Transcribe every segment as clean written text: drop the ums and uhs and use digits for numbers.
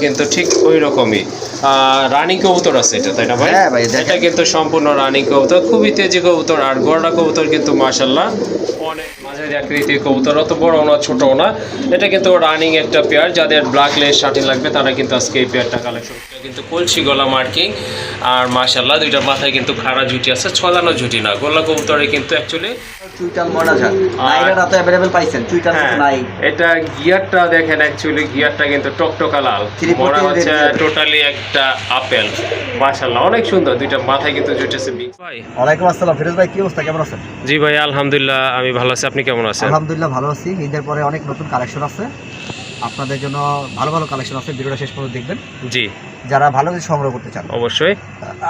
কিন্তু ঠিক ওই রকমই রানিং কবুতর আছে এটা, তাই না ভাই? হ্যাঁ ভাই, দেখেন। এটা কিন্তু সম্পূর্ণ রানিং কবুতর, খুবই তেজি কবুতর। আর গড়া কবুতর কিন্তু মাশাআল্লাহ অনেক মাঝারি আকৃতির কবুতর, অত বড়ও না ছোটও না। এটা কিন্তু রানিং একটা পেয়ার, যাদের ব্ল্যাক লেস শাটিন লাগবে তারা কিন্তু আজকে এই পেয়ারটা কালেকশন। কিন্তু কলসি গলা মার্কিং, আর মাশাআল্লাহ দুইটার মাথায় কিন্তু খাড়া ঝুটি আছে, ছলানো ঝুটি না। গোল্লা কবুতরে কিন্তু অ্যাকচুয়ালি চুইটাল মডা ঝাল নাইরা তো अवेलेबल পাইছেন, চুইটাল নাই। এটা গিয়ারটা দেখেন, অ্যাকচুয়ালি গিয়ারটা কিন্তু টকটকা লাল, মনে হচ্ছে টোটালি একটা আপেল। মাশাআল্লাহ অনেক সুন্দর, দুইটা মাথায় কিন্তু জুটেছে। ভাই ওয়ালাইকুম আসসালাম ফিরোজ ভাই, কি অবস্থা, কেমন আছেন? জি ভাই আলহামদুলিল্লাহ আমি ভালো আছি, আপনি কেমন আছেন? আলহামদুলিল্লাহ ভালো আছি। ঈদের পরে অনেক নতুন কালেকশন আছে আপনাদের জন্য, ভালো ভালো কালেকশন আছে, ভিডিওটা শেষ পর্যন্ত দেখবেন। জি যারা ভালো কিছু সংগ্রহ করতে চান অবশ্যই,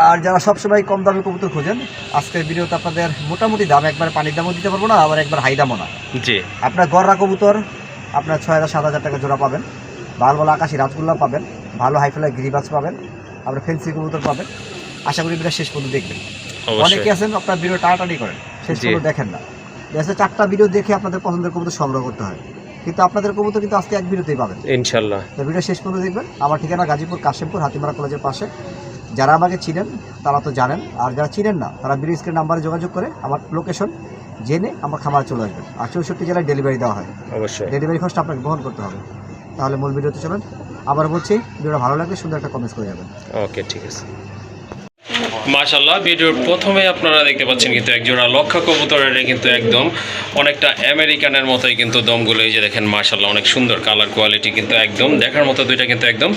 আর যারা সবসময় কম দামে কবুতর খোঁজেন, আজকের ভিডিওতে আপনাদের মোটামুটি দাম, একবার পানির দামও দিতে পারবো না, আবার একবার হাই দামও না। জি আপনার গররা কবুতর আপনার 6,000-7,000 টাকা জোড়া পাবেন, ভালো ভালো আকাশি রাজগুল্লা পাবেন, ভালো হাইফ্লাই গিরিবাজ পাবেন, আপনার ফেন্সি কবুতর পাবেন। আশা করি ভিডিও শেষ পর্যন্ত দেখবেন। অনেকে আছেন আপনার ভিডিও টানাটানি করেন, শেষ পর্যন্ত দেখেন না। দেখা 4টা ভিডিও দেখে আপনাদের পছন্দের কবুতর সংগ্রহ করতে হয়, কিন্তু আপনাদের কবুতর কিন্তু আজকে এক ভিডিওতেই পাবেন ইনশাআল্লাহ। তো ভিডিও শেষ পর্যন্ত দেখবেন। আমার ঠিকানা গাজীপুর কাশিমপুর হাতিমারা কলেজের পাশে। যারা আমাকে চিনেন তারা তো জানেন, আর যারা চিনেন না তারা ভিডিও স্ক্রিন নাম্বারে যোগাযোগ করে আমার লোকেশন জেনে আমার খামারে চলে আসবেন। আর 64 জেলায় ডেলিভারি দেওয়া হয়, অবশ্যই ডেলিভারি খরচটা আপনাকে বহন করতে হবে। তাহলে মূল ভিডিওতে চলেন। আবার বলছি, ভিডিওটা ভালো লাগলে সুন্দর একটা কমেন্টস করে যাবেন। ওকে ঠিক আছে। মাশাআল্লাহ ভিডিওর প্রথমে আপনারা দেখতে পাচ্ছেন কিন্তু একজোড়া লক্ষা কবুতরের কিন্তু একদম অনেকটা আমেরিকানের মতোই কিন্তু দমগুলো, এই যে দেখেন মাশাআল্লাহ অনেক সুন্দর কালার কোয়ালিটি, কিন্তু একদম দেখার মতো, দুইটা কিন্তু একদম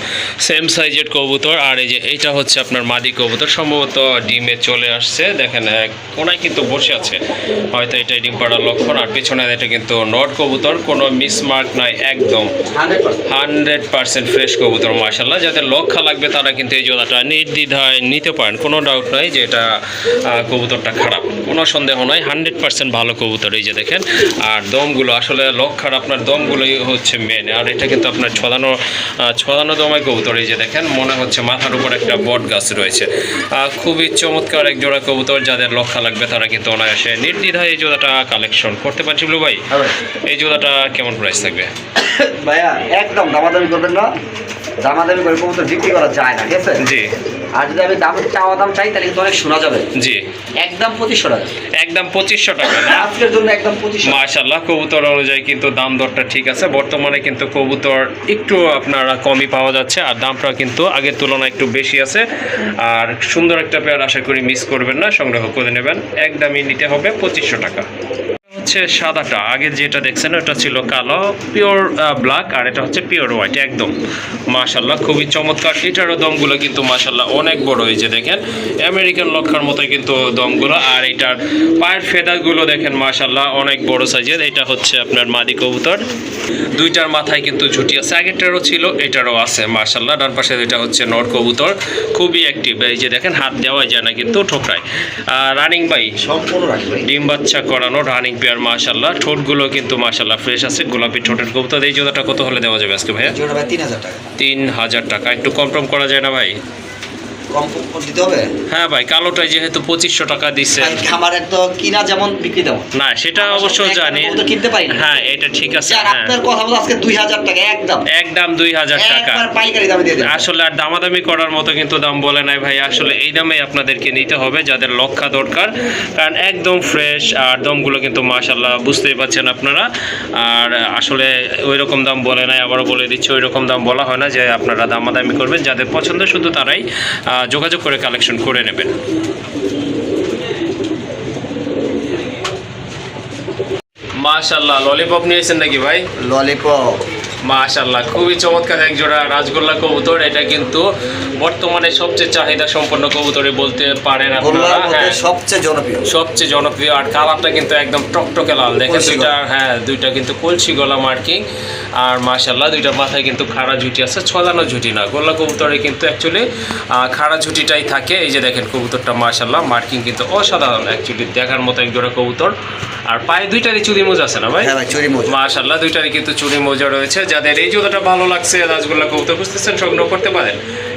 সেম সাইজের কবুতর। আর এই যে এইটা হচ্ছে আপনার মাদি কবুতর, সম্ভবত ডিমে চলে আসছে, দেখেন কোনায় কিন্তু বসে আছে, হয়তো এটাই ডিম পাড়ার লক্ষণ। আর পেছনে এটা কিন্তু নট কবুতর, কোনো মিসমার্ক নাই, একদম 100% ফ্রেশ কবুতর মাশাআল্লাহ। যাদের লক্ষা লাগবে তারা কিন্তু এই জোড়াটা নির্দ্বিধায় নিতে পারেন, কোনো ডাউট নাই যে এটা কবুতরটা খারাপ, কোনো সন্দেহ নয়, 100% ভালো কবুতর। এই যে দেখেন, আর দমগুলো আসলে লক্ষার আপনার দমগুলোই হচ্ছে মেন। আর এটা কিন্তু আপনার ছদানো দমায় কবুতর, এই যে দেখেন মনে হচ্ছে মাথার উপর একটা বট গাছ রয়েছে। খুবই চমৎকার এক জোড়া কবুতর, যাদের লক্ষা লাগবে তারা কিন্তু অনায়াসে নির্দ্বিধায় এই জোড়াটা কালেকশন করতে পারছি। ভাই এই জোড়াটা কেমন প্রাইস থাকবে? ভাইয়া একদম দামাদামি করবেন না, দামাদামি করে কবুতর বিক্রি করা যায় না, ঠিক আছে? জি। আর যদি আমি চাওয়া দাম চাই তাহলে কিন্তু অনেক শোনা যাবে। জি একদম 2500 টাকা, একদম 2500 টাকা না? আজকের জন্য একদম 2500। মাশাআল্লাহ কবুতর অনুযায়ী কিন্তু দাম দরটা ঠিক আছে, বর্তমানে কিন্তু কবুতর একটু আপনারা কমই পাওয়া যাচ্ছে, আর দামটা কিন্তু আগের তুলনায় একটু বেশি আছে। আর সুন্দর একটা পেয়ার, আশা করি মিস করবেন না, সংগ্রহ করে নেবেন। একদমই নিতে হবে 2500 টাকা। হচ্ছে সাদাটা, আগে যেটা দেখছেন ওটা ছিল কালো পিওর ব্ল্যাক, আর এটা হচ্ছে পিওর হোয়াইট একদম। মাশাআল্লাহ খুবই চমৎকার, এটারও দমগুলো কিন্তু মাশাআল্লাহ অনেক বড়, এই যে দেখেন আমেরিকান লক্ষার মতোই কিন্তু দমগুলো। আর এটার পায়ের ফেদারগুলো দেখেন মাশাআল্লাহ অনেক বড় সাইজের। এটা হচ্ছে আপনার মাদি কবুতর, দুইটার মাথায় কিন্তু ঝুটি আছে, আগেরটারও ছিল এটারও আছে মাশাআল্লাহ। ডান পাশে এটা হচ্ছে নর কবুতর, খুবই অ্যাক্টিভ, এই যে দেখেন হাত দেওয়া যায় না কিন্তু ঠোকরায়। রানিং বাই সম্পূর্ণ রাখবে, ডিম বাচ্চা করানো রানিং পেয়ার মাশাআল্লাহ। ঠোঁটগুলো কিন্তু মাশাআল্লাহ ফ্রেশ আছে, গোলাপি ঠোঁটের কবুতর। এই জোড়াটা কত হলে দেওয়া যাবে আজকে ভাইয়া? জোড়া ভাই 3000 টাকা। 3000 টাকা, একটু কম টম করা যায় না ভাই? কম দিতে হবে? হ্যাঁ ভাই, কালোটাই যেহেতু 2500 টাকা দিচ্ছে, খামারের তো কিনা যেমন বিক্রি তেমন না সেটা অবশ্য জানি, তো কিনতে পারি না। হ্যাঁ এটা ঠিক আছে। আর আপনার কথা বলে আজকে 2000 টাকা একদম 2000 টাকা, একবার পাইকারি দামে দিয়ে দেন। আসলে আর দামাদামি করার মতো কিন্তু দাম বলে নাই ভাই, আসলে এই দামে আপনাদেরকে নিতে হবে যাদের লক্ষা দরকার, কারণ একদম ফ্রেশ। আর দামগুলো কিন্তু মাশাআল্লাহ বুঝতেই পাচ্ছেন আপনারা। আর আসলে ওই রকম দাম বলে নাই, আবারও বলে দিচ্ছি, ওই রকম দাম বলা হয় না যে আপনারা দামাদামি করবেন। যাদের পছন্দ শুধু তারাই যোগাযোগ করে কালেকশন করে নেবেন। মাশাআল্লাহ ললিপপ নিয়েছেন নাকি ভাই? ললিপপ মাশাআল্লাহ খুবই চমৎকার এক জোড়া রাজগোল্লা কবুতর। এটা কিন্তু বর্তমানে সবচেয়ে চাহিদা সম্পন্ন কবুতরই বলতে পারেন আপনারা। হ্যাঁ সবচেয়ে জনপ্রিয়। আর কালারটা কিন্তু একদম টকটকে লাল, দেখেন দুইটা, হ্যাঁ দুইটা কিন্তু কলসি গলা মার্কিং। আর মাশাআল্লাহ দুইটার মাথায় কিন্তু খাড়া ঝুটি আছে, ছলানো ঝুটি না। গোল্লা কবুতরে কিন্তু অ্যাকচুয়ালি খাড়া ঝুটিটাই থাকে। এই যে দেখেন কবুতরটা মাশাআল্লাহ মার্কিং কিন্তু অসাধারণ, অ্যাকচুয়ালি দেখার মতো এক জোড়া কবুতর। আর পায়ে দুইটারই চুরি মোজা আছে না ভাই? হ্যাঁ ভাই, চুরি মোজা মাশাআল্লাহ দুইটারই কিন্তু চুরি মোজা রয়েছে। যাদের এই জোড়াটা ভালো লাগছে রাজগোল্লা কবুতর খুঁজতেছেন সংগ্রহ করতে পারেন।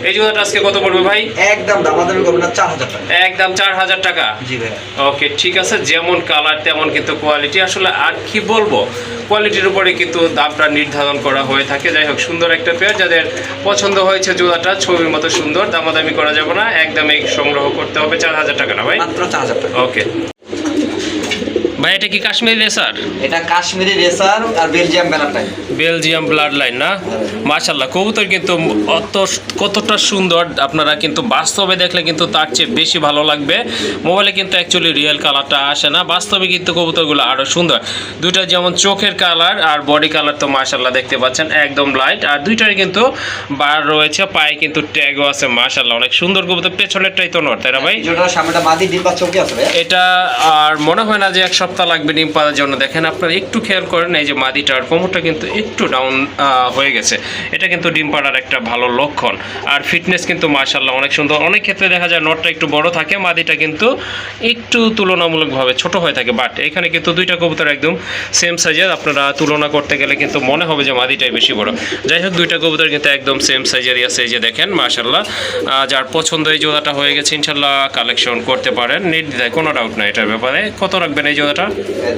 এই জোড়াটা আজকে কত পড়বে ভাই? একদম দামাদামি করবেন না, 4000 টাকা। একদম 4000 টাকা। জি ভাই। ওকে ঠিক আছে, যেমন কালার তেমন কিন্তু কোয়ালিটি, আসলে আর কি বলবো, কোয়ালিটির উপরে কিন্তু দামটা নির্ধারণ করা হয়ে থাকে। যাই হোক, সুন্দর একটা পেয়ার, যাদের পছন্দ হয়েছে জোড়াটা ছবির মতো সুন্দর, দামাদামি করা যাবে না, একদমই সংগ্রহ করতে হবে। 4000 টাকা না ভাই? মাত্র 4000 টাকা। ওকে ভাই, এটা কি কাশ্মীরি রেসার? এটা কাশ্মীরি রেসার আর Belgium blood line. Belgium blood line না? মাশাআল্লাহ, কবুতর কিন্তু কতটা সুন্দর, আপনারা কিন্তু বাস্তবে দেখলে কিন্তু তার চেয়ে বেশি ভালো লাগবে। মোবাইলে কিন্তু অ্যাকচুয়ালি রিয়েল কালারটা আসে না, বাস্তবে কিন্তু কবুতরগুলো আরও সুন্দর। দুইটা যেমন চোখের কালার আর বডি কালার তো মাশাআল্লাহ দেখতে পাচ্ছেন একদম লাইট, আর দুইটারই কিন্তু বার রয়েছে, পায়ে কিন্তু ট্যাগও আছে। মাশাআল্লাহ, অনেক সুন্দর কবুতর। পেছনেরটাই তো নর, তাই না ভাই? যেটা সামনেটা মাদি ডিম বাচ্চা কি আছে ভাই? এটা আর মনে হয় না যে এক সপ্তাহ লাগবে ডিম পাড়ার জন্য। দেখেন আপনারা একটু খেয়াল করেন, এই যে মাদিটার কোমরটা কিন্তু একটু ডাউন হয়ে গেছে, এটা কিন্তু ডিম পাড়ার একটা ভালো লক্ষণ। আর ফিটনেস কিন্তু মাশাআল্লাহ অনেক সুন্দর। অনেক ক্ষেত্রে দেখা যায় নটটা একটু বড় থাকে, মাদিটা কিন্তু একটু তুলনামূলকভাবে ছোট হয়ে থাকে, বাট এখানে কিন্তু দুইটা কবুতর একদম সেম সাইজের। আপনারা তুলনা করতে গেলে কিন্তু মনে হবে যে মাদিটাই বেশি বড়। যাই হোক, দুইটা কবুতর কিন্তু একদম সেম সাইজেরই আছে। এই যে দেখেন মাশাআল্লাহ, যার পছন্দ এই জোড়াটা হয়ে গেছে ইনশাল্লাহ কালেকশন করতে পারেন নির্দ্বিধায়, কোনো ডাউট নাই এটার ব্যাপারে। কত রাখবেন এই জোড়াটা?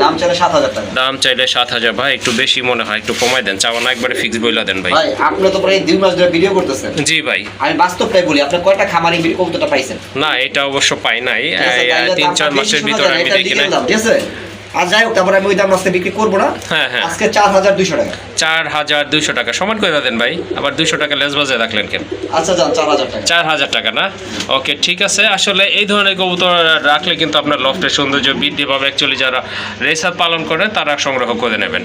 দাম চাইলে 7000 টাকা। দাম চাইলে 7000। ভাই একটু বেশি মনে হয়, একটু কমাই দেন, চাওয়া না একবারে ফিক্স বইলা দেন ভাই। ভাই আপনি তো প্রায় 2 মাস ধরে ভিডিও করতেছেন। জি ভাই। আমি বাস্তবটাই বলি, আপনি কয়টা খামারি কবুতরটা পাইছেন? না, এটা অবশ্য পাই নাই, ঠিক আছে, তাইলে 3-4 দামটা মাসের বেশি ভিতরে শোনা আমি যায়, এটা দেখি retail না। দাম, ঠিক আছে? আর যাই হোক, তারপরে আমি ওই দাম আজকে বিক্রি করবো না। হ্যাঁ হ্যাঁ, আজকে 4200 টাকা। 4200 টাকা সমান করে দেন ভাই। আবার 200 টাকা লেস বাজে রাখলেন কেন? আচ্ছা যান, 4000 টাকা। 4000 টাকা না? ওকে ঠিক আছে। আসলে এই ধরনের কবুতর রাখলে কিন্তু আপনার লফটের সৌন্দর্য বৃদ্ধি পাবে। অ্যাকচুয়ালি যারা রেসার পালন করেন তারা সংগ্রহ করে নেবেন।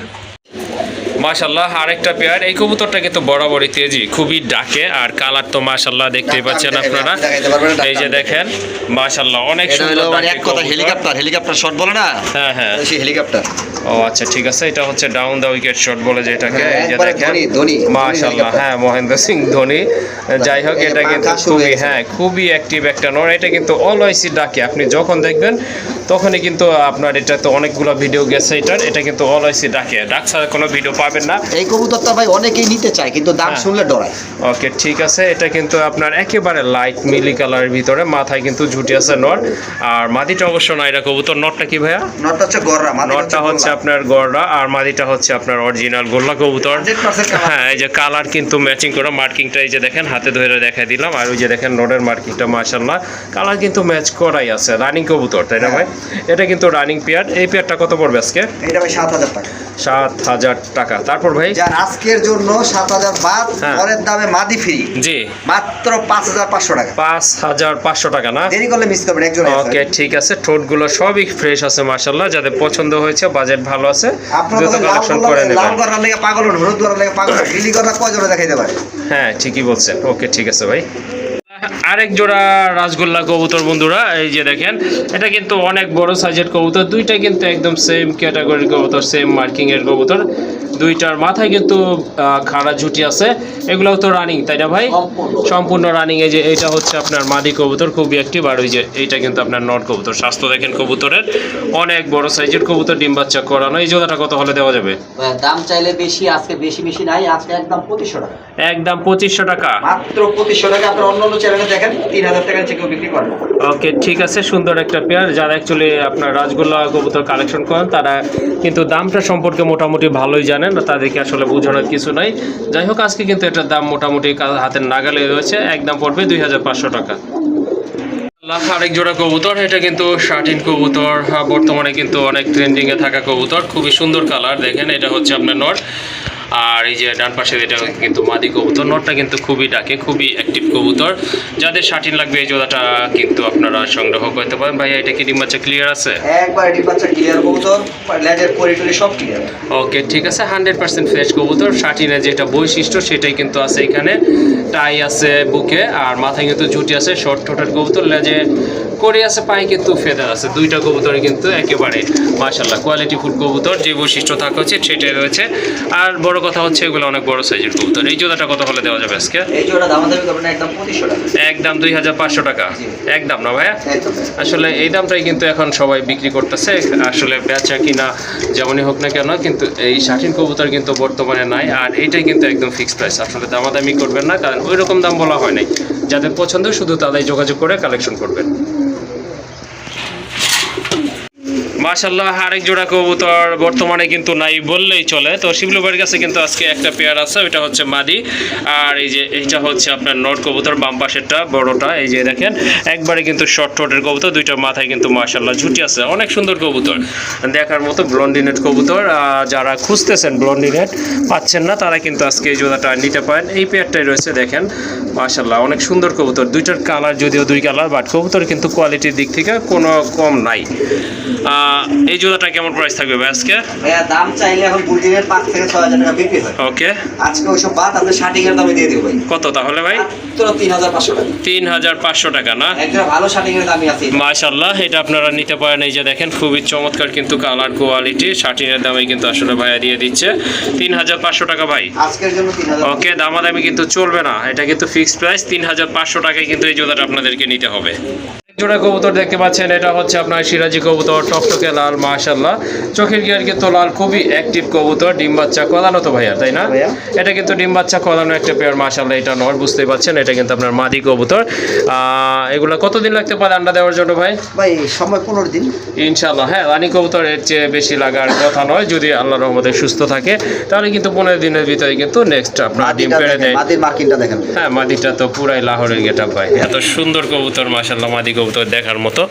মাশাআল্লাহ, আরেকটা পেয়ার। এই কবুতরটা কিন্তু বরাবরই তেজি, খুবই ডাকে, আর কালার তো মাশাআল্লাহ দেখতেই পাচ্ছেন আপনারা। এই যে দেখেন মাশাআল্লাহ অনেক সুন্দর মানে এক কথা হেলিকপ্টার শট বলে না? হ্যাঁ হ্যাঁ, সেই হেলিকপ্টার। ও আচ্ছা ঠিক আছে, এটা হচ্ছে ডাউন দ্য উইকেট শট বলে যেটাকে। এই যে একবারে দেখেন ধোনি মাশাআল্লাহ, হ্যাঁ মহেন্দ্র সিং ধোনি। যাই হোক, এটা কিন্তু খুবই অ্যাক্টিভ একটা নর। এটা কিন্তু অলওয়েজই ডাকে, আপনি যখন দেখবেন তখনই কিন্তু আপনার, এটা তো অনেকগুলো ভিডিও গেছে এটার, এটা কিন্তু অলওয়েজই ডাকে, ডাক ছাড়া কোনো ভিডিও পাবেন না। এই কবুতরটা ভাই অনেকেই নিতে চায়, কিন্তু দাম শুনলে ডরায়। ওকে ঠিক আছে, এটা কিন্তু আপনার একেবারে লাইট মিলি কালারের ভিতরে, মাথায় কিন্তু ঝুটি আছে নর, আর মাদিটা অবশ্য নাইরা কবুতর। নটটা কি ভাইয়া? নটটা হচ্ছে গররা, নটটা হচ্ছে আপনার গররা, আর মাদিটা হচ্ছে আপনার অরিজিনাল গোল্লা কবুতর। হ্যাঁ, এই যে কালার কিন্তু ম্যাচিং করা, মার্কিংটা এই যে দেখেন হাতে ধরে দেখা দিলাম, আর ওই যে দেখেন নটের মার্কিংটা মাশাআল্লাহ কালার কিন্তু ম্যাচ করাই আছে। রানিং কবুতর, তাই না ভাই? এটা কিন্তু রানিং পেয়ার। এই পেয়ারটা কত পড়বে আজকে? এটা ভাই 7000 টাকা। 7000 টাকা। তারপর ভাই যার আজকের জন্য 7000 বাদ, পরের দামে মাদি ফ্রি। জি, মাত্র 5500 টাকা। 5500 টাকা না? দেরি করলে মিস করবেন একজন। ওকে ঠিক আছে, ঠোঁটগুলো সবই ফ্রেশ আছে মাশাআল্লাহ। যাদের পছন্দ হয়েছে, বাজেট ভালো আছে, আপনারা দ্রুত কালেকশন করে নেবেন। লাল গররার লাগা পাগল হন, হলুদ গররার লাগা পাগল হন, বিলি গররা কয়জনে দেখাইতে পারে? হ্যাঁ ঠিকই বলছেন। ওকে ঠিক আছে ভাই। আরেক জোড়া রাজগোল্লা কবুতর বন্ধুরা, এই যে দেখেন, এটা কিন্তু অনেক বড় সাইজের কবুতর। দুইটা কিন্তু একদম সেম ক্যাটাগরির কবুতর, সেম মার্কিং এর কবুতর। দুইটার মাথায় কিন্তু খাড়া ঝুটি আছে। এগুলোও তো রানিং, তাই না ভাই? সম্পূর্ণ রানিং। এই যে এটা হচ্ছে আপনার মাদি কবুতর, খুবই অ্যাক্টিভ, আর ওই যে এইটা কিন্তু আপনার নট কবুতর। স্বাস্থ্য দেখেন কবুতরের, অনেক বড় সাইজের কবুতর, ডিম বাচ্চা করানো। এই জোড়াটা কত হলে দেওয়া যাবে? দাম চাইলে বেশি, আজকে বেশি নাই, আজকে একদম 2500 টাকা। একদম 2500 টাকা, মাত্র 2500 টাকা। আপনার অন্য চ্যানেলে দেখেন 3000 টাকা চেকেও বিক্রি করবে। ওকে ঠিক আছে, সুন্দর একটা পেয়ার। যারা অ্যাকচুয়ালি আপনার রাজগোল্লা কবুতর কালেকশন করেন তারা কিন্তু দামটা সম্পর্কে মোটামুটি ভালোই জানেন, তাদেরকে আসলে বোঝানোর কিছু নাই। যাই হোক, আজকে কিন্তু এটার দাম মোটামুটি হাতের নাগালে রয়েছে। একদম পড়বে 2500 টাকা। আরেক জোড়া কবুতর, এটা কিন্তু শার্টিন কবুতর, বর্তমানে কিন্তু অনেক ট্রেন্ডিংয়ে থাকা কবুতর। খুবই সুন্দর কালার, দেখেন এটা হচ্ছে আপনার নর, আর এই যে ডান পাশে এটা কিন্তু মাদি কবুতর। নটটা কিন্তু খুবই ডাকে, খুবই অ্যাক্টিভ কবুতর। যাদের শার্টিন লাগবে এই জোড়াটা কিন্তু আপনারা সংগ্রহ করতে পারেন। ভাইয়া এটা কি ডিম বাচ্চা ক্লিয়ার আছে? একবার ডিম বাচ্চা ক্লিয়ার কবুতর, লেজের কোয়ালিটি সব ক্লিয়ার। ওকে ঠিক আছে, 100% ফ্রেশ কবুতর। শার্টিনের যেটা বৈশিষ্ট্য সেটাই কিন্তু আছে এখানে। টাই আছে বুকে, আর মাথায় কিন্তু ঝুটি আছে। শর্ট ঠোঁটের কবুতর, লেজে করে আছে, পায়ে কিন্তু ফেদার আছে। দুইটা কবুতরে কিন্তু একেবারে মাশাআল্লাহ কোয়ালিটি ফুল কবুতর, যে বৈশিষ্ট্য থাকা উচিত সেটাই রয়েছে। আর বড় কথা হচ্ছে এগুলো অনেক বড় সাইজের কবুতর। এই জোড়াটা কত হলে দেওয়া যাবে আজকে? এই জোড়া দামাদামি করবেন একদম 2500 টাকা। একদম 2500 টাকা। জি। একদম না ভাইয়া? একদম। আসলে এই দামটাই কিন্তু এখন সবাই বিক্রি করতেছে। আসলে বেচা কিনা যেমনই হোক না কেন, কিন্তু এই শাটিন কবুতর কিন্তু বর্তমানে নাই। আর এইটাই কিন্তু একদম ফিক্সড প্রাইস। আসলে দামাদামি করবেন না, কারণ ওই রকম দাম বলা হয় নাই। যাদের পছন্দ শুধু তাদের যোগাযোগ করে কালেকশন করবেন। মাশাআল্লাহ, আরেক জোড়া কবুতর বর্তমানে কিন্তু নাই বললেই চলে। তো শিবলু ভাইয়ের কাছে কিন্তু আজকে একটা পেয়ার আছে, ওইটা হচ্ছে মাদি। আর এই যে এইটা হচ্ছে আপনার নর কবুতর, বাম পাশেরটা বড়টা। এই যে দেখেন একবারে কিন্তু শর্ট ঠোঁটের কবুতর, দুইটা মাথায় কিন্তু মাশাআল্লাহ ঝুটি আছে, অনেক সুন্দর কবুতর দেখার মতো। ব্লন্ডিনেট কবুতর, যারা খুঁজতেছেন ব্লন্ডিনেট পাচ্ছেন না, তারা কিন্তু আজকে এই জোড়াটা নিতে পারেন। এই পেয়ারটাই রয়েছে দেখেন মাশাআল্লাহ, অনেক সুন্দর কবুতর। দুইটার কালার যদিও দুই কালার, বাট কবুতর কিন্তু কোয়ালিটির দিক থেকে কোনো কম নাই। এই জোড়াটা কেমন প্রাইস থাকবে ভাই আজকে? ভাইয়া দাম চাইলে এখন বুলটিনের 5 থেকে 6000 টাকা বিক্রি হয়। ওকে, আজকে ওইসব বাদ আপনি শার্টিং এর দামে দিয়ে দিব ভাই। কত তাহলে ভাই? মাত্র 3500 টাকা। 3500 টাকা না? একদম ভালো শার্টিং এর দামই আছে। মাশাআল্লাহ, এটা আপনারা নিতে পারেন। এই যে দেখেন খুবই চমৎকার কিন্তু কালার কোয়ালিটি, শার্টিনের দামে কিন্তু আসলে ভাইয়া দিয়ে দিচ্ছে 3500 টাকা ভাই আজকের জন্য 3000। ওকে, দামাদামি কিন্তু চলবে না, এটা কিন্তু ফিক্সড প্রাইস 3500 টাকায় কিন্তু এই জোড়াটা আপনাদেরকে নিতে হবে। জোড়া কবুতর দেখতে পাচ্ছেন, এটা হচ্ছে আপনার সিরাজি কবুতর, টকটকে লাল মাশাআল্লাহ, চোখের গিয়ার কিন্তু লাল, খুবই অ্যাক্টিভ কবুতর। ডিম বাচ্চা কলানো তো ভাইয়া, তাই না? এটা কিন্তু ডিম বাচ্চা কলানো একটা পেয়ার মাশাআল্লাহ। এটা নর, বুঝতেই পাচ্ছেন, এটা কিন্তু আপনার মাদি কবুতর। এগুলো কতদিন লাগতে পারে আন্ডা দেওয়ার জন্য ভাই? ভাই সময় 15 দিন ইনশাআল্লাহ। হ্যাঁ, রানী কবুতর এর চেয়ে বেশি লাগার কথা নয়, যদি আল্লাহর রহমতে সুস্থ থাকে তাহলে কিন্তু 15 দিনের ভিতরে কিন্তু নেক্সট আপনার ডিম পেড়ে দেয়। মাদির মার্কিংটা দেখেন। হ্যাঁ, মাদিটা তো পুরাই লাহোরের গেটআপ ভাই, এত সুন্দর কবুতর মাশাআল্লাহ, মাদি কবুতর দেখার মতো।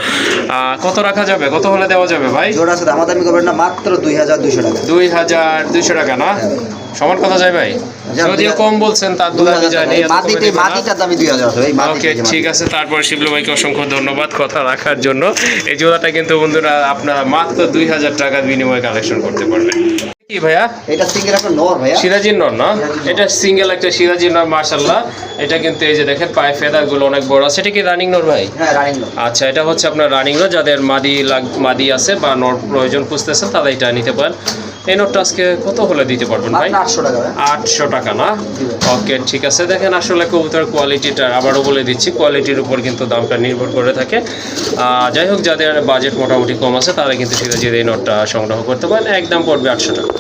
কত রাখা যাবে, কত হলে দেওয়া যাবে ভাই? জোড়া আছে দামাদামি করবেন না, মাত্র 2200 টাকা। 2200 টাকা না? সমান কথা যায় ভাই, যদিও কম বলছেন তার দুধ আমি জানি। মাদিটার দামই 2000 আছে ভাই। ওকে, ঠিক আছে। তারপর শিবলু ভাইকে অসংখ্য ধন্যবাদ কথা রাখার জন্য। এই জোড়াটা কিন্তু বন্ধুরা আপনারা মাত্র 2000 টাকার বিনিময়ে কালেকশন করতে পারবেন। কি ভাইয়া? এটা সিঙ্গেল একটা নর ভাইয়া, সিরাজির নর না? এটা সিঙ্গেল একটা সিরাজির নর মাশাআল্লাহ। এটা কিন্তু এই যে দেখেন পায়ে ফেদার গুলো অনেক বড় আছে। এটা কি রানিং নর ভাই? হ্যাঁ রানিং নর। আচ্ছা, এটা হচ্ছে আপনার রানিং নর। যাদের মাদি আছে বা নর প্রয়োজন খুঁজতেছেন তারা এটা নিতে পারেন। এই নোটটা আজকে কত হলে দিতে পারবেন ভাই? 800 টাকা। 800 টাকা না? ওকে, ঠিক আছে। দেখেন আসলে কবুতর কোয়ালিটিটা আবারও বলে দিচ্ছি, কোয়ালিটির উপর কিন্তু দামটা নির্ভর করে থাকে। যাই হোক, যাদের বাজেট মোটামুটি কম আছে তারা কিন্তু সিরাজের এই নোটটা সংগ্রহ করতে পারেন। একদম পড়বে 800 টাকা।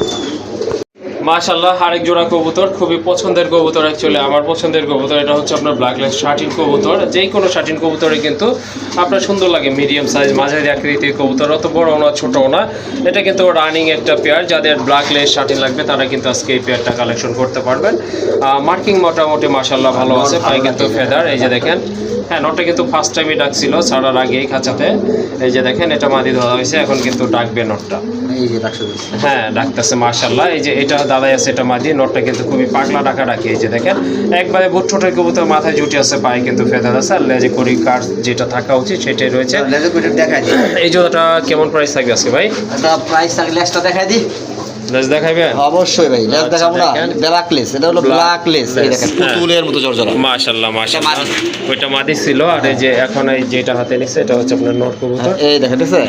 মাশাআল্লাহ, আরেক জোড়া কবুতর, খুবই পছন্দের কবুতর, অ্যাকচুয়ালি আমার পছন্দের কবুতর। এটা হচ্ছে আপনার ব্ল্যাকলেস শাটিন কবুতর। যেই কোনো শাটিন কবুতরে কিন্তু আপনার সুন্দর লাগে, মিডিয়াম সাইজ মাঝারি আকৃতির কবুতর, অত বড়ও না ছোটও না। এটা কিন্তু রানিং একটা পেয়ার। যাদের ব্ল্যাকলেস শাটিন লাগবে তারা কিন্তু আজকে এই পেয়ারটা কালেকশন করতে পারবেন। মার্কিং মোটামুটি মাশাআল্লাহ ভালো আছে, পায়ে কিন্তু ফেদার। এই যে দেখেন, হ্যাঁ, নটটা কিন্তু ফার্স্ট টাইমই ডাকছিল ছাড়ার আগেই খাঁচাতে। এই যে দেখেন এটা মাদি ধরা হয়েছে, এখন কিন্তু ডাকবে নটটা। এই যে ডাকছে। হ্যাঁ, ডাকতেছে মাশাআল্লাহ। এই যে এটা দাদাই আছে, এটা মাদি। নটটা কিন্তু খুবই পাগলা ডাকা ডাকি। এই যে দেখেন একবারে বুট ঠোঁটের কবুতর, মাথায় জুটি আছে, পায়ে কিন্তু ফেদার আছে, আর লেজে করি কার যেটা থাকা উচিত সেটাই রয়েছে। লেজে করি দেখাই দিই। এই জোড়াটা কেমন প্রাইস থাকবে আজকে ভাই? এটা প্রাইস থাকলে লেজটা দেখাই দিই। লেজ দেখাবেন? অবশ্যই ভাই, লেজ আচ্ছা, দেখাবো না। দেখেন। ব্ল্যাকলেস, এটা হলো ব্ল্যাকলেস। এই দেখেন পুতুলের মতো জর্জরা। মাশাআল্লাহ মাশাআল্লাহ, ওইটা মাদি ছিল। আর এই যে এখন এই যেটা হাতে নিচ্ছে এটা হচ্ছে আপনার নর কবুতর। এই দেখেন, ঠিক আছে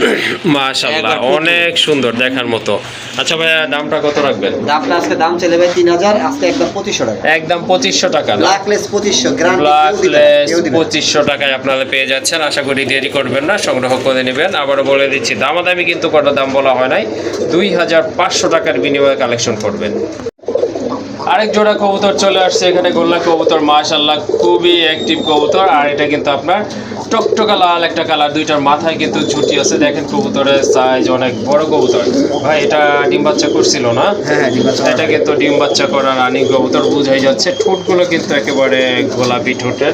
মাশাআল্লাহ, অনেক সুন্দর দেখার মতো। আচ্ছা ভাইয়া, দামটা কত রাখবেন? দামটা আজকে দাম চলে ভাই 3000, আজকে একদম 2500 টাকা। একদম 2500 টাকা না? ব্ল্যাকলেস 2500 গ্রান্ড। ব্ল্যাকলেস 2500 টাকায় আপনারা পেয়ে যাচ্ছেন। আশা করি দেরি করবেন না, সংগ্রহ করে নেবেন। আবারও বলে দিচ্ছি, দামাদামি কিন্তু কটা দাম বলা হয় নাই, 2500 টাকার বিনিময়ে কালেকশন করবেন। আরেক জোড়া কবুতর চলে আসছে এখানে, গোল্লা কবুতর মাশাআল্লাহ, খুবই অ্যাক্টিভ কবুতর। আর এটা কিন্তু আপনার টকটকা লাল একটা কালার, দুইটার মাথায় কিন্তু ঝুটি আছে। দেখেন কবুতরের সাইজ অনেক বড় কবুতর ভাই। এটা ডিম বাচ্চা করছিল না? হ্যাঁ, ডিম বাচ্চা। এটা কিন্তু ডিম বাচ্চা করা রানিং কবুতর, বুঝাই যাচ্ছে। ঠোঁটগুলো কিন্তু একেবারে গোলাপি ঠোঁটের।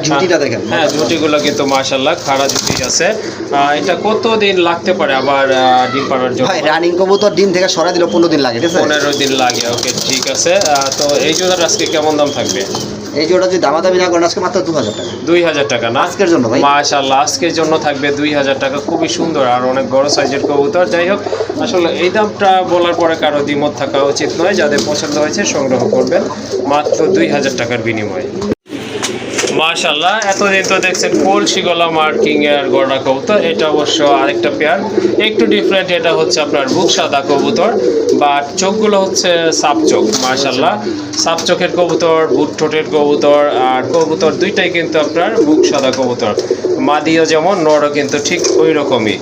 ঝুটিটা দেখেন। হ্যাঁ, ঝুটিগুলো কিন্তু মাশাআল্লাহ খাড়া ঝুটি আছে। এটা কতদিন লাগতে পারে আবার ডিম পাড়ার জন্য? ভাই রানিং কবুতর ডিম থেকে সরাই দিলে 15 দিন লাগে, ঠিক আছে? 15 দিন লাগে। ওকে, ঠিক আছে। তো এই জোড়ার আজকে কেমন দাম থাকবে? এই জোড়া যদি দামাদামি না করেন আজকে মাত্র 2000 টাকা। 2000 টাকা না? আজকের জন্য ভাই মাশাআল্লাহ, আজকের জন্য থাকবে 2000 টাকা। খুবই সুন্দর আর অনেক বড় সাইজের কবুতর। যাই হোক, আসলে এই দামটা বলার পরে কারো দ্বিমত থাকা উচিত নয়। যাদের পছন্দ হয়েছে সংগ্রহ করবেন মাত্র 2000 টাকার বিনিময়ে। মাশাআল্লাহ, এতদিন তো দেখছেন কলসি গলা মার্কিং এর গড়া কবুতর, এটা অবশ্য আরেকটা পেয়ার, একটু ডিফারেন্ট। এটা হচ্ছে আপনার বুক সাদা কবুতর, বাট চোখগুলো হচ্ছে সাপ চোখ। মাশাআল্লাহ, সাপ চোখের কবুতর, বুট ঠোঁটের কবুতর, আর কবুতর দুইটাই কিন্তু আপনার বুক সাদা কবুতর। মাদিও যেমন, নরও কিন্তু ঠিক ওই রকমই।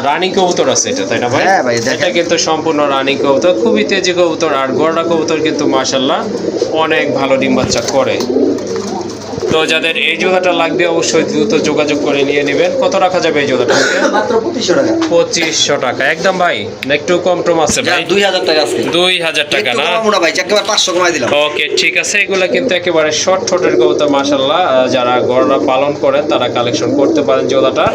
রানিং কবুতর আছে এটা, তাই না ভাই? হ্যাঁ ভাই, দেখেন। এটা কিন্তু সম্পূর্ণ রানিং কবুতর, খুবই তেজি কবুতর। আর গড়া কবুতর কিন্তু মাশাআল্লাহ অনেক ভালো ডিম বাচ্চা করে। তো যাদের এই জোড়াটা লাগবে অবশ্যই দ্রুত যোগাযোগ করে নিয়ে নেবেন। কত রাখা যাবে এই জোড়াটা? মাত্র 2500 টাকা। 2500 টাকা একদম ভাই, না একটু কম টম আছে ভাই? 2000 টাকা আজকে। 2000 টাকা না? না ভাই, একেবারে 500 কমাই দিলাম। ওকে, ঠিক আছে। এগুলো কিন্তু একেবারে শর্ট ঠোঁটের কবুতর মাশাআল্লাহ, যারা গড়রা পালন করেন তারা কালেকশন করতে পারেন। জোড়াটা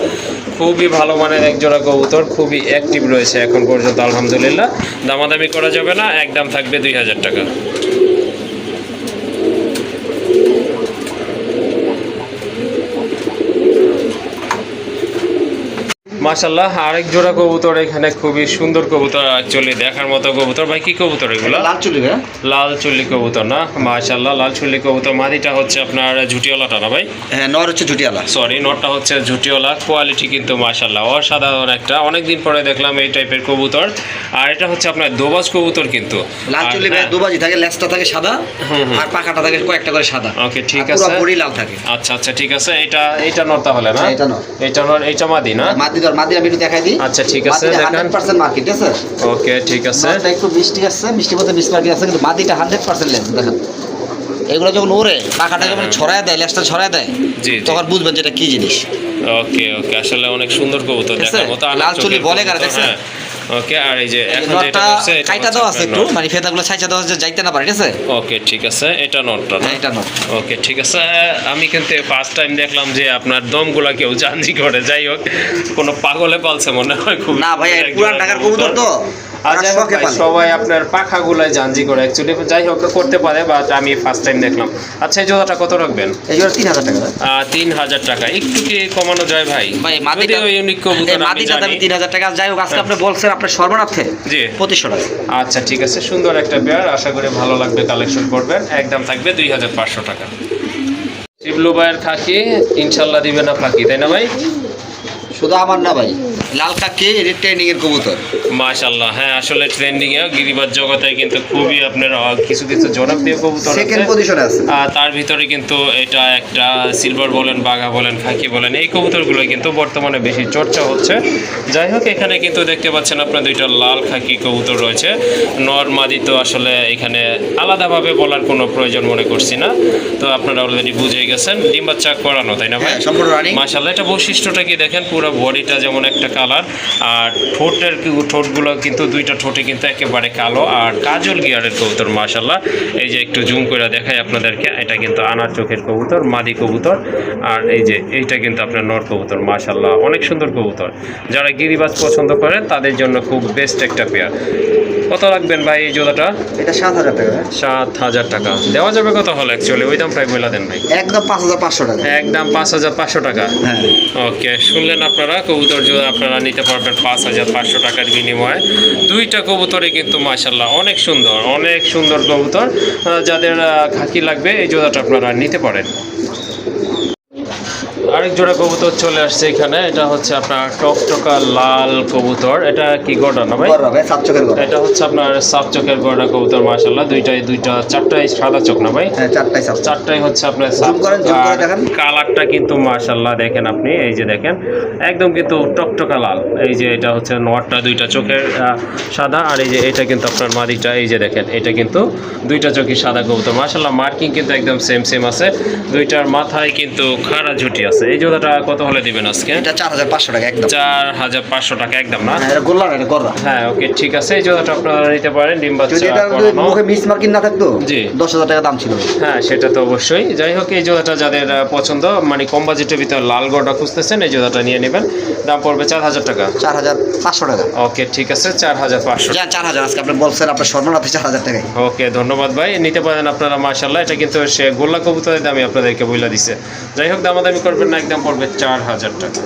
খুবই ভালো মানের এক জোড়া কবুতর, খুবই অ্যাক্টিভ রয়েছে এখন পর্যন্ত আলহামদুলিল্লাহ। দামাদামি করা যাবে না, একদম থাকবে 2000 টাকা। মাশাআল্লাহ, আরেক জোড়া কবুতর এখানে, খুবই সুন্দর কবুতর, অ্যাকচুয়ালি দেখার মতো কবুতর। ভাই কি কবুতর এগুলো? লাল চুলি ভাই। লাল চুল্লি কবুতর না? মাশাআল্লাহ, লাল চুল্লি কবুতর। মাদিটা হচ্ছে আপনার ঝুটিওয়ালাটা না ভাই? হ্যাঁ, নর হচ্ছে ঝুটিয়ালা। সরি, নটটা হচ্ছে ঝুটিওয়ালা। কোয়ালিটি কিন্তু মাশাআল্লাহ অসাধারণ একটা, অনেকদিন পরে দেখলাম এই টাইপের কবুতর। আর এটা হচ্ছে আপনার দোবাজ কবুতর কিন্তু। লাল চুলি ভাই, দুবাজি থাকে, লেজটা থাকে সাদা, আর পাখাটা থাকে কয়েকটা করে সাদা। ওকে, ঠিক আর আছে। পুরো বডি লাল থাকে। আচ্ছা আচ্ছা, ঠিক আছে। এটা নর তাহলে না? এটা নর। এটা নর, এটা মাদি না? মাদি আমি একটু দেখাই দিই। আচ্ছা, ঠিক আছে, দেখেন। 100% মার্কেট আছে। ওকে, ঠিক আছে। নরটা একটু মিষ্টি আছে, মিষ্টি মধ্যে মিস মার্কেট আছে, কিন্তু মাদিটা 100% লেন্স দেখেন। এগুলো যখন ওরে পাখাটা যখন ছড়ায় দেয়, লেজটা ছড়ায় দেয়, জি, তখন বুঝবেন যে এটা কি জিনিস। ওকে ওকে, আসলে অনেক সুন্দর কবুতর, ঠিক আছে? দেখার মতো। লাল চুলি বলে কারা দেখছেন? ওকে, আর এই যে এখন যেটা নটটা করছে এটা কাইটা দেওয়া আছে একটু, মানে ফেদাগুলো ছাইচা দেওয়া আছে, যাইতে না পারে, ঠিক আছে? ওকে, ঠিক আছে। এটা নটটা না? হ্যাঁ, এটা নট। ওকে, ঠিক আছে। আমি কিন্তু ফার্স্ট টাইম দেখলাম যে আপনার দমগুলা কেউ জানজি করে। যাই হোক, কোনো পাগলে পালছে মনে হয় খুব। না ভাই, পুরান ঢাকার কবুতর তো, আর যাই হোক ভাই, সবাই আপনার পাখাগুলাই জানজি করে অ্যাকচুয়ালি, যাই হোক করতে পারে, বাট আমি ফার্স্ট টাইম দেখলাম। আচ্ছা, এই জোড়াটা কত রাখবেন? এই জন্য 3000 টাকা। 3000 টাকা। একটু কি কমানো যায় ভাই? ভাই মাদিটা ইউনিক কবুতর, আমি মাদিটা জানি। দাম 3000 টাকা। যাই হোক, আজকে আপনি বলছেন আপনার সর্বনাথে জি, 2500 টাকা। আচ্ছা, ঠিক আছে। সুন্দর একটা পেয়ার, আশা করি ভালো লাগবে, কালেকশন করবেন। একদম থাকবে 2500 টাকা। শিবলু ভাইয়ের খাকি ইনশাল্লাহ দিবে না ফাঁকি, তাই না ভাই? শুধু আমার না ভাই, লাল কাকি এটা ট্রেনিং এর কবুতর। মাশাআল্লাহ, হ্যাঁ, আসলে ট্রেন্ডিং এ গিরিবাজ জগতে কিন্তু খুবই আপনার কিছু কিছু জনপ্রিয় কবুতর আছে। সেকেন্ড পজিশনে আছে। তার ভিতরে কিন্তু এটা একটা সিলভার বলেন, বাঘা বলেন, খাকি বলেন, এই কবুতরগুলো কিন্তু বর্তমানে বেশি চর্চা হচ্ছে। যাই হোক, এখানে কিন্তু দেখতে পাচ্ছেন আপনার দুইটা লাল খাকি কবুতর রয়েছে। নর মাদি তো আসলে এখানে আলাদাভাবে বলার কোনো প্রয়োজন মনে করছি না, তো আপনারা অলরেডি বুঝে গেছেন। ডিম বাচ্চা করানো, তাই না ভাই? সম্পূর্ণ রানিং। মাশাআল্লাহ, এটা বৈশিষ্ট্যটা কি দেখেন, পুরো বডিটা যেমন একটা কালার, আর ঠোঁটগুলো কিন্তু দুইটা ঠোঁটে কিন্তু একেবারে কালো, আর কাজল গিয়ারের কবুতর মাশাআল্লাহ। এই যে একটু জুম করে দেখাই আপনাদেরকে, এটা কিন্তু আনার চোখের কবুতর, মাদি কবুতর। আর এই যে এইটা কিন্তু আপনার নর কবুতর মাশাআল্লাহ, অনেক সুন্দর কবুতর। যারা গিরিবাজ পছন্দ করেন তাদের জন্য খুব বেস্ট একটা পেয়ার। কত রাখবেন ভাই এই জোড়াটা? এটা 7000 টাকা। 7000 টাকা দেওয়া যাবে কত হলো? অ্যাকচুয়ালি ওই দামটাই বলে দেন ভাই। একদম 5500 টাকা। একদম 5500 টাকা। হ্যাঁ। ওকে, শুনলেন আপনারা, কবুতর জোড়া আপনারা নিতে পারবেন 5500 টাকার বিনিময়ে। দুইটা কবুতরই কিন্তু মাশাআল্লাহ অনেক সুন্দর, অনেক সুন্দর কবুতর। যাদের খাকি লাগবে এই জোড়াটা আপনারা নিতে পারেন। আরেক জোড়া কবুতর চলে আসছে এখানে, এটা হচ্ছে আপনার টকটকা লাল কবুতর। এটা কি গড়া না ভাই? এটা হচ্ছে আপনার সাপ চোখের গড়া কবুতর মাশাআল্লাহ। চারটাই সাদা চোখ না ভাই? হ্যাঁ, চারটাই হচ্ছে আপনার সাপ। কালারটা কিন্তু মাশাআল্লাহ দেখেন আপনি, এই যে দেখেন একদম কিন্তু টকটকা লাল। এই যে এটা হচ্ছে নটটা, দুইটা চোখের সাদা, আর এই যে এটা কিন্তু আপনার মাদিটা, এই যে দেখেন এটা কিন্তু দুইটা চোখই সাদা কবুতর মাশাআল্লাহ। মার্কিং কিন্তু একদম সেম আছে, দুইটার মাথায় কিন্তু খাড়া ঝুটি আছে। এই জোড়াটা কত হলে দিবেন আজকে? এটা 4500 টাকা একদম। 4500 টাকা একদম না? এটা গোল্লা, এটা গড়া। হ্যাঁ, ওকে, ঠিক আছে। এই জোড়াটা আপনারা নিতে পারেন। ডিম বাচ্চা যদি এটা মুখে মিস মার্কিং না থাকতো, জি, 10000 টাকা দাম ছিল। হ্যাঁ, সেটা তো অবশ্যই। যাই হোক, এই জোড়াটা যাদের পছন্দ, মানে কম বাজেটের ভিতরে লাল গড়া খুঁজতেছেন, এই জোড়াটা নিয়ে নেবেন। দাম পড়বে 4000 টাকা। 4500 টাকা। ওকে, ঠিক আছে, 4500। 4000 আজকে আপনি বলছেন আপনার সর্বনাথে 4000 টাকায়। ওকে, ধন্যবাদ ভাই, নিতে পারেন আপনারা মাশাআল্লাহ। এটা কিন্তু সে গোল্লা কবুতরের দামই আপনাদেরকে বইলা দিছে। যাই হোক, দামাদামি করবেন না, একদম পড়বে 4000 টাকা।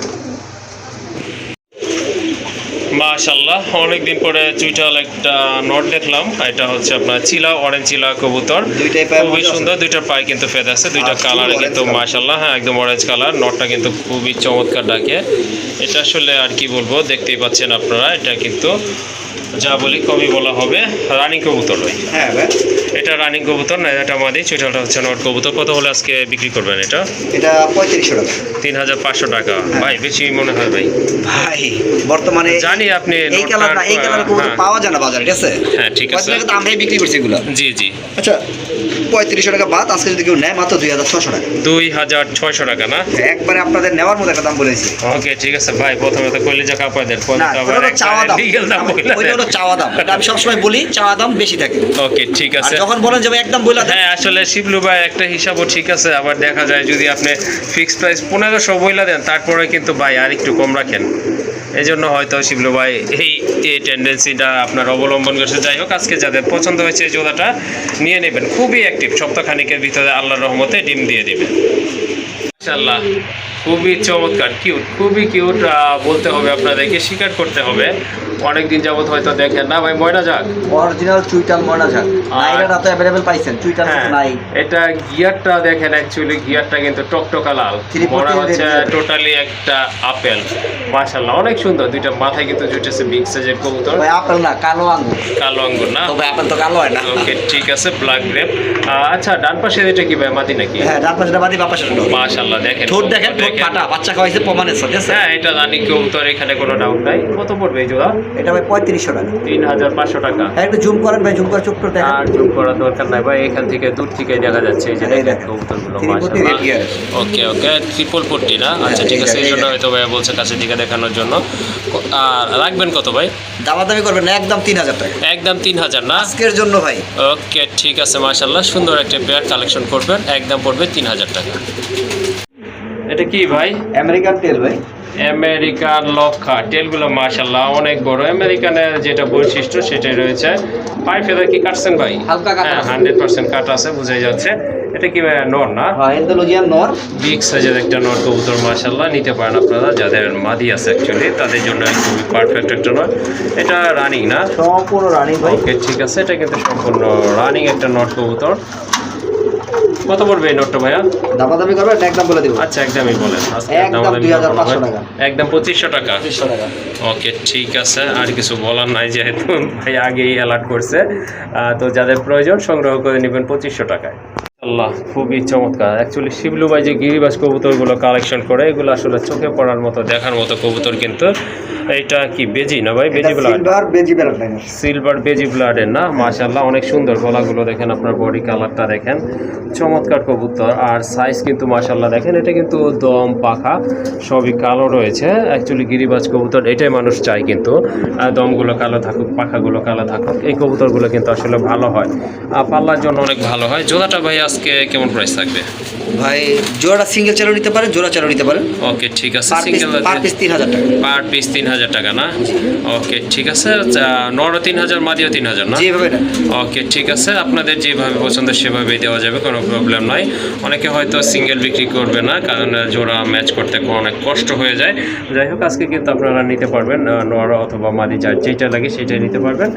মাশাআল্লাহ, অনেকদিন পরে চুইটাল একটা নট দেখলাম। এটা হচ্ছে আপনার চিলা, অরেঞ্জ চিলা কবুতর, দুইটাই পায়ে খুবই মজা আছে। সুন্দর। দুইটা পায়ে কিন্তু ফেদ আছে, দুইটা আর কালারে শুধু কিন্তু orange colour। মাশাআল্লাহ, হ্যাঁ একদম অরেঞ্জ কালার। নটটা কিন্তু খুবই চমৎকার ডাকে। এটা আসলে আর কি বলবো, দেখতেই পাচ্ছেন আপনারা, এটা কিন্তু যা বলি কমই বলা হবে। রানিং কবুতর ভাই, হ্যাঁ ভাই, এটা রানিং কবুতর না, এটা মাদি। চুইটালটা হচ্ছে নট কবুতর। কত হলে আজকে বিক্রি করবেন এটা? এটা 3500 টাকা। 3500 টাকা। ভাই বেশি মনে হয় ভাই। ভাই বর্তমানে জানি আপনি এই কালার না, এই কালার কবুতর হ্যাঁ, পাওয়া যায় না বাজারে, ঠিক আছে? হ্যাঁ ঠিক আছে। তো আমরাই বিক্রি করছি এগুলো। জি জি, আচ্ছা 3500 টাকা বাদ, আজকে যদি কেউ নেয় মাত্র 2600 টাকা। 2600 টাকা না? একবারে আপনাদের নেওয়ার মতো একটা দাম বলেছি। ওকে ঠিক আছে ভাই, প্রথমে তো কইলে যা কাপড় দেন, পরে না, তো ওটা আবার হলো চাওয়া দাম। লিগ্যাল দাম বলে ওইটা হলো চাওয়া দাম। এটা আমি সবসময় বলি, চাওয়া দাম বেশি থাকে। ওকে ঠিক আর আছে। যখন বলেন যে ভাই একদম বইলা দেন, হ্যাঁ আসলে শিবলু ভাই একটা হিসাবও ঠিক আছে, আবার দেখা যায় যদি আপনি ফিক্স প্রাইস 1500 বইলা দেন, তারপরে কিন্তু ভাই আর একটু কম রাখেন। এই জন্য হয়তো শিবলু ভাই এই টেন্ডেন্সিটা আপনার অবলম্বন করছে। যাই হোক, আজকে যাদের পছন্দ হয়েছে এই জোড়াটা নিয়ে নেবেন। খুবই অ্যাক্টিভ, সপ্তাহখানিকের ভিতরে আল্লাহর রহমতে ডিম দিয়ে দিবে ইনশাআল্লাহ। খুবই চমৎকার, কিউট, খুবই কিউট বলতে হবে, আপনাদেরকে স্বীকার করতে হবে। অনেকদিন যাবত হয়তো দেখেন না ভাই, ময়না যাক। অরিজিনাল চুইটাল ময়না ঝাক নাইরা তো अवेलेबल পাইছেন, চুইটাল হ্যাঁ, নাই। এটা গিয়ারটা দেখেন, অ্যাকচুয়ালি গিয়ারটা কিন্তু টকটকা লাল, মনে হচ্ছে টোটালি একটা আপেল। মাশাআল্লাহ অনেক সুন্দর। দুইটা মাথায় কিন্তু জুটেছে বিগ সাইজের কবুতর। ভাই আপেল না, কালো আঙ্গুর। কালো আঙ্গুর না? তো ভাই আপেল তো কালো হয় না। ওকে ঠিক আছে, ব্ল্যাক গ্রেপ। আচ্ছা, ডান পাশে এটা কি ভাই, মাদি নাকি? হ্যাঁ, ডান পাশে বাদি, বাম পাশে নো। মাশাআল্লাহ দেখেন, ঠোঁট দেখেন, ঠোঁট ফাটা, বাচ্চা খাওয়াইছে প্রমাণের সাথে, আছে? হ্যাঁ এটা রানিং কবুতর, এখানে কোনো ডাউট নাই। কত পড়বে এই জোড়া? এটা ভাই 3500 টাকা। 3500 টাকা। হ্যাঁ, একটু জুম করেন ভাই, জুম করে চোখ করে দেখেন। আর জুম করার দরকার নাই ভাই, এখান থেকে দূর থেকে দেখা যাচ্ছে এই যে এই দেখেন দেখেন, কবুতরগুলো। ত্রিপতি red gear। ওকে ওকে, ট্রিপল পট্টি না? আচ্ছা ঠিক আছে, এই জন্য হয়তো ভাই বলছে কাছের দিকে দেখানোর জন্য। আর রাখবেন কত ভাই? দামাদামি করবেন না, একদম 3000 টাকা একদম 3000 না? আজকের জন্য ভাই। ওকে ঠিক আছে, মাশাআল্লাহ সুন্দর একটা পেয়ার কালেকশন করবেন, একদম পড়বে 3000 টাকা। এটা কি ভাই? আমেরিকান টেল ভাই। আমেরিকান লক্ষা। টেলগুলো মাশাআল্লাহ অনেক বড়। আমেরিকানের যেটা বৈশিষ্ট্য সেটাই রয়েছে। পাই ফেদার কি কাটছেন ভাই? হালকা কাটা হ্যাঁ আছে। 100% কাটা আছে, বোঝাই যাচ্ছে। এটা কি ভাই নর না? হ্যাঁ, এন্ডোলজিয়ান নর। বিগ সাইজের একটা নর কবুতর, মাশাআল্লাহ নিতে পারেন আপনারা, যাদের মাদি আছে অ্যাকচুয়ালি তাদের জন্য খুবই পারফেক্ট একটা নর। এটা রানিং না? সম্পূর্ণ রানিং ভাই। ওকে ঠিক আছে, এটা কিন্তু সম্পূর্ণ রানিং একটা নর কবুতর। কত পড়বে এই নটটা ভাইয়া? দামাদামি করবেন না, একদম বলে দিব। আচ্ছা একদমই বলেন। আজকে একদম দামাদামি 2500 টাকা। একদম 2500 টাকা। 2500 টাকা। ওকে ঠিক আছে, আর কিছু বলার নাই, যেহেতু ভাই আগেই অ্যালার্ট করছে। তো যাদের প্রয়োজন সংগ্রহ করে নেবেন 2500 টাকায়। আল্লাহ খুবই চমৎকার। অ্যাকচুয়ালি শিবলু ভাই যে গিরিবাজ কবুতরগুলো কালেকশন করে, এগুলো আসলে চোখে পড়ার মতো, দেখার মতো কবুতর। কিন্তু এটা কি বেজি না ভাই? বেজি ব্লাড, সিলভার বেজি ব্লাড লাইনার। সিলভার বেজি ব্লাডের না? মাশাআল্লাহ অনেক সুন্দর। গলাগুলো দেখেন, আপনার বডি কালারটা দেখেন, চমৎকার কবুতর। আর সাইজ কিন্তু মাশাআল্লাহ দেখেন, এটা কিন্তু দম পাখা সবই কালো রয়েছে। অ্যাকচুয়ালি গিরিবাজ কবুতর এটাই মানুষ চায়, কিন্তু দমগুলো কালো থাকুক, পাখাগুলো কালো থাকুক। এই কবুতরগুলো কিন্তু আসলে ভালো হয়, পাল্লার জন্য অনেক ভালো হয়। জোড়াটা ভাই আজকে কেমন প্রাইস থাকবে? ভাই জোড়া সিঙ্গেল চালও নিতে পারেন, জোড়া চালও নিতে পারেন। ওকে ঠিক আছে, সিঙ্গেল সিঙ্গেল পার পিস 3000 টাকা। পার পিস 3000 টাকা না? ওকে ঠিক আছে, নরও 3000, মাদিও 3000 না? যেভাবে না। ওকে ঠিক আছে, আপনাদের যেভাবে পছন্দ সেভাবেই দেওয়া যাবে, কোনো প্রবলেম নাই। অনেকে হয়তো সিঙ্গেল বিক্রি করবে না, কারণ জোড়া ম্যাচ করতে অনেক কষ্ট হয়ে যায়। যাই হোক, আজকে কিন্তু আপনারা নিতে পারবেন নর অথবা মাদি, যার যেটা লাগে সেটাই নিতে পারবেন।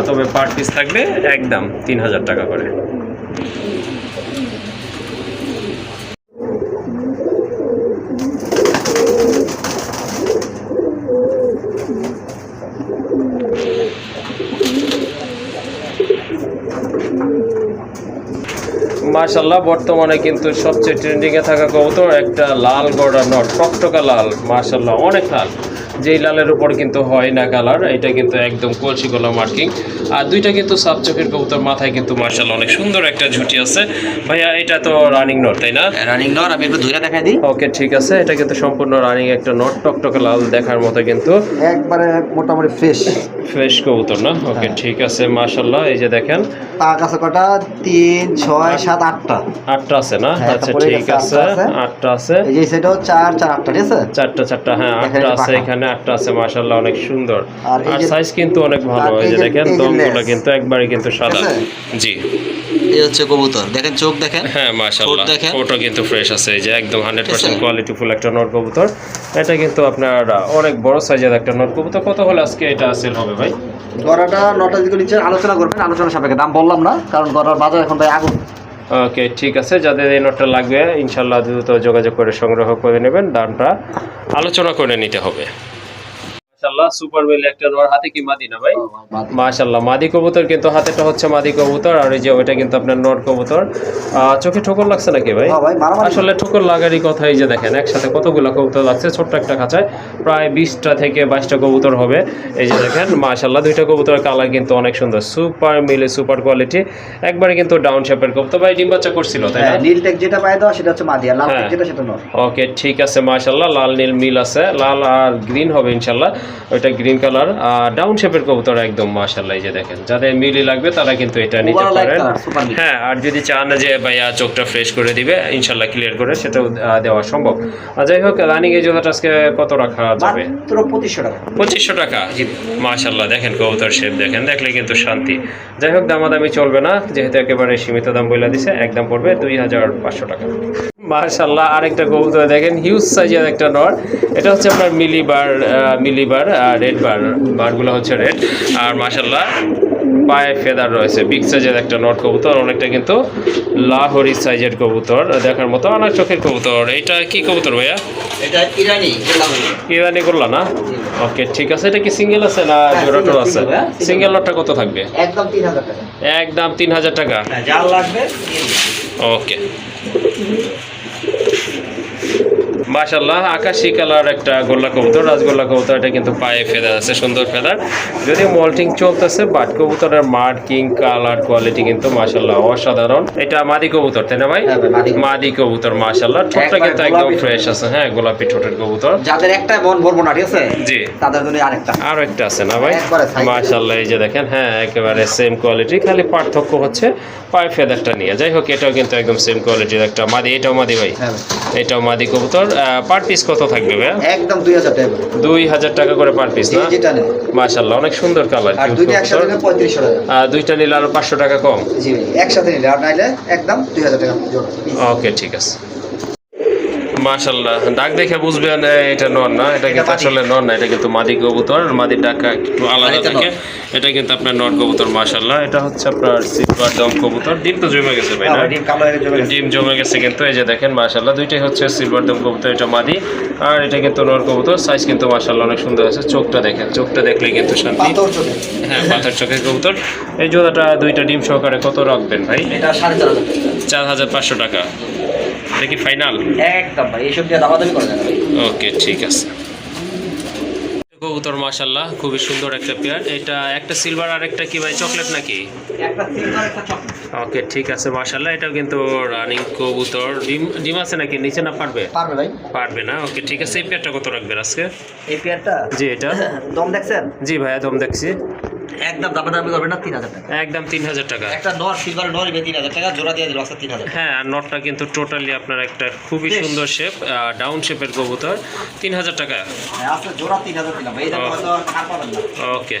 তবে পার পিস থাকবে একদম 3000 টাকা করে। মাশাআল্লাহ বর্তমানে কিন্তু সবচেয়ে ট্রেন্ডিংয়ে থাকা কবুতর একটা লাল গড়া নট, টকটকা লাল, মাশাআল্লাহ অনেক লাল। যেই লালের উপর কিন্তু হয় না কালার, এটা কিন্তু একদম কলসি গলা মার্কিং। আর দুইটা কিন্তু সাব চোখের কবুতর, মাথায় কিন্তু মাশাআল্লাহ অনেক সুন্দর একটা ঝুটি আছে। ভাইয়া এটা তো রানিং নট তাই না? রানিং নর, আমি একটু ধরে দেখাই দিই। ওকে ঠিক আছে, এটা কিন্তু সম্পূর্ণ রানিং একটা নট, টকটকা লাল দেখার মতো, কিন্তু একবারে মোটামুটি ফ্রেশ ফ্রেশ কবুতর না? ওকে ঠিক আছে মাশাআল্লাহ। এই যে দেখেন তার কাছে কটা 3 6 7 8টা 8টা আছে না? হ্যাঁ, আচ্ছা তারপরে ঠিক আছে, 8টা আছে। এই যে সেটাও 4 4 8টা, ঠিক আছে? চারটা হ্যাঁ, 8টা আছে এখানে, 8টা আছে মাশাআল্লাহ অনেক সুন্দর। আর এই আর যে সাইজ কিন্তু অনেক ভালো। এই যে দেখেন দমগুলো কিন্তু একবারে কিন্তু সাদা। জি এই হচ্ছে কবুতর, দেখেন চোখ দেখেন। হ্যাঁ মাশাআল্লাহ, ঠোঁট দেখেন। ওটা কিন্তু ফ্রেশ আছে, এই যে একদম 100% ঠিক আছে। কোয়ালিটিফুল একটা নর কবুতর। এটা কিন্তু আপনার অনেক বড় সাইজের একটা নর কবুতর। কত হলে আজকে এটা সেল হবে ভাই? গড়াটা 9টা দিকে নিচে আলোচনা করবেন, আলোচনা সাপেক্ষে দাম বললাম না, কারণ গড়ার বাজার এখন ভাই আগুন। ওকে ঠিক আছে, যাদের এই নটটা লাগবে ইনশাল্লাহ দ্রুত যোগাযোগ করে সংগ্রহ করে নেবেন, দামটা আলোচনা করে নিতে হবে। মাশাআল্লাহ সুপার মিল একটা নর, হাতে কি মাদি না ভাই? মাশাআল্লাহ মাদি কবুতর, কিন্তু হাতেটা হচ্ছে মাদি কবুতর, আর এই যে ওইটা কিন্তু আপনার নর কবুতর। চোখে ঠোকর লাগছে নাকি ভাই? হ্যাঁ ভাই, মারামারি। আসলে ঠোকর লাগারই কথা, এই যে দেখেন একসাথে কতগুলো কবুতর লাগছে ছোট্ট একটা খাঁচায়, প্রায় 20টা থেকে 22টা কবুতর হবে। এই যে দেখেন মাশাআল্লাহ, দুইটা কবুতরের কালার কিন্তু অনেক সুন্দর, সুপার মিলে সুপার কোয়ালিটি, একবারে কিন্তু ডাউন শেপের কবুতর। ভাই ডিম বাচ্চা করছিল তাই না? হ্যাঁ, নীল টেক যেটা পায় দেওয়া সেটা হচ্ছে মাদি, আর লাল টেক হ্যাঁ। যেটা সেটা নর। ওকে ঠিক আছে মাশাআল্লাহ, লাল নীল মিল আছে, লাল আর গ্রিন হবে ইনশাআল্লাহ, ওইটা গ্রিন কালার ডাউন শেপের কবুতর একদম মাশাআল্লাহ। এই যে দেখেন যাদের মিলি লাগবে তারা কিন্তু এটা নিতে Overall পারেন। একটা super মিল। হ্যাঁ, আর যদি চান যে ভাইয়া চোখটা ফ্রেশ করে দিবে ইনশাআল্লাহ ক্লিয়ার করে, সেটাও দেওয়া সম্ভব। যাই হোক, রানিং এই জোড়াটা আজকে কত রাখা যাবে? মাত্র 2500 টাকা। 2500 টাকা মাশাআল্লাহ, দেখেন কবুতর শেপ দেখেন, দেখলে কিন্তু শান্তি। যাই হোক, দামাদামি চলবে না, যেহেতু একেবারে সীমিত দাম বলে দিছে, একদম পড়বে 2500 টাকা। মাশাআল্লাহ, আরেকটা কবুতর দেখেন, হিউজ সাইজের একটা নর। এটা হচ্ছে আপনার মিলিবার রেড বারগুলো হচ্ছে রেড, আর মাশাআল্লাহ পায়ে ফেদার রয়েছে, বিগ সাইজের একটা নর কবুতর, অনেকটা কিন্তু লাহোরি সাইজের কবুতর, দেখার মতো অনেক চোখের কবুতর। এটা কি কবুতর ভাইয়া? এটা ইরানি ইরানি করলা না? ওকে ঠিক আছে, এটা কি সিঙ্গেল আছে না জোড়াটো আছে? সিঙ্গেল নটটা কত থাকবে? একদম 3000 টাকা। একদম 3000 টাকা। হ্যাঁ, যার লাগবে ওকে মাশাআল্লাহ, আকাশি কালার একটা গোল্লা কবুতর, রাজগোল্লা কবুতর। এটা কিন্তু পায়ে ফেদার আছে, সুন্দর ফেদার, যদিও মল্টিং চলতেছে, বাট কবুতরের মার্কিং কালার কোয়ালিটি কিন্তু মাশাআল্লাহ অসাধারণ। এটা মাদি কবুতর তাই না ভাই? হ্যাঁ ভাই, মাদি কবুতর মাশাআল্লাহ, ঠোঁটটা কিন্তু একদম ফ্রেশ আছে। হ্যাঁ, গোলাপি ঠোঁটের কবুতর। যাদের একটা মন ভরবো না, ঠিক আছে, জি, তাদের জন্য আরেকটা। আরো একটা আছে না ভাই? একবারে size। মাশাআল্লাহ, এই যে দেখেন, হ্যাঁ একেবারে সেম কোয়ালিটি, খালি পার্থক্য হচ্ছে পায়ে ফেদারটা নিয়ে। যাই হোক, এটাও কিন্তু একদম সেম কোয়ালিটির একটা মাদি। এটাও মাদি ভাই? হ্যাঁ ভাই। এটাও মাদি কবুতর। পার পিস কত থাকবে ভাই? একদম 2000 টাকা। 2000 টাকা করে পার পিস না? যেটা নেই। মাশাআল্লাহ, অনেক সুন্দর কালার। আর দুইটা একসাথে নিলে 3500 টাকা। দুইটা নিলে আরো 500 টাকা কম। জি ভাই, একসাথে নিলে, আর নাইলে একদম 2000 টাকা জোড়া। ওকে ঠিক আছে। মাশাআল্লাহ, ডাক দেখে বুঝবেন এটা নর না, এটা কিন্তু মাদি। আসলে নর না, এটা কিন্তু মাদি কবুতর। মাদির ডাক একটু আলাদা মাদিটা থাকে। এটা কিন্তু আপনার নর কবুতর মাশাআল্লাহ। এটা হচ্ছে আপনার সিলভার দম কবুতর। ডিম তো জমে গেছে ভাই না? ডিম কালো হয়ে যাবে। ডিম জমে গেছে কিন্তু, এই যে দেখেন মাশাআল্লাহ, দুইটাই হচ্ছে সিলভার দম কবুতর, এটা মাদি, আর এটা কিন্তু নর কবুতর। সাইজ কিন্তু মাশাআল্লাহ অনেক সুন্দর আছে। চোখটা দেখেন, চোখটা দেখলে কিন্তু শান্তি। পাথর চোখে। হ্যাঁ, পাথর চোখের কবুতর। এই জোড়াটা দুইটা ডিম সহকারে কত রাখবেন ভাই? এটা 4500 টাকা। 4500 টাকা। এটা কি ফাইনাল? একদম ভাই, এইসব দিয়ে দামাদামি করা যায় না ভাই। ওকে ঠিক আছে। কবুতর মাশাআল্লাহ, খুবই সুন্দর একটা পেয়ার। এটা একটা সিলভার আর একটা কি ভাই চকলেট নাকি? একটা সিলভার, একটা চকলেট। ওকে ঠিক আছে মাশাআল্লাহ, এটাও কিন্তু রানিং কবুতর। ডিম আছে নাকি নিচে? না পারবে? পারবে ভাই। পারবে না। ওকে ঠিক আছে, এই পেয়ারটা কত রাখবেন আজকে? এই পেয়ারটা জি এটা দম দেখছেন? জি ভাইয়া, দম দেখছি। একদম দামাদামি করবেন না, 3000 টাকা। একদম 3000 টাকা। একটা নর সিলভার নর 3000 টাকা, জোড়া দিয়ে দিল আজকে 3000। হ্যাঁ, আর নটটা কিন্তু টোটালি আপনার একটা খুবই বেশ। সুন্দর শেপ, ডাউন শেপের কবুতর। 3000 টাকা। হ্যাঁ, আজকে জোড়া 3000 দিলাম ভাই, এই দামে হয়তো আর পাবেন না। ওকে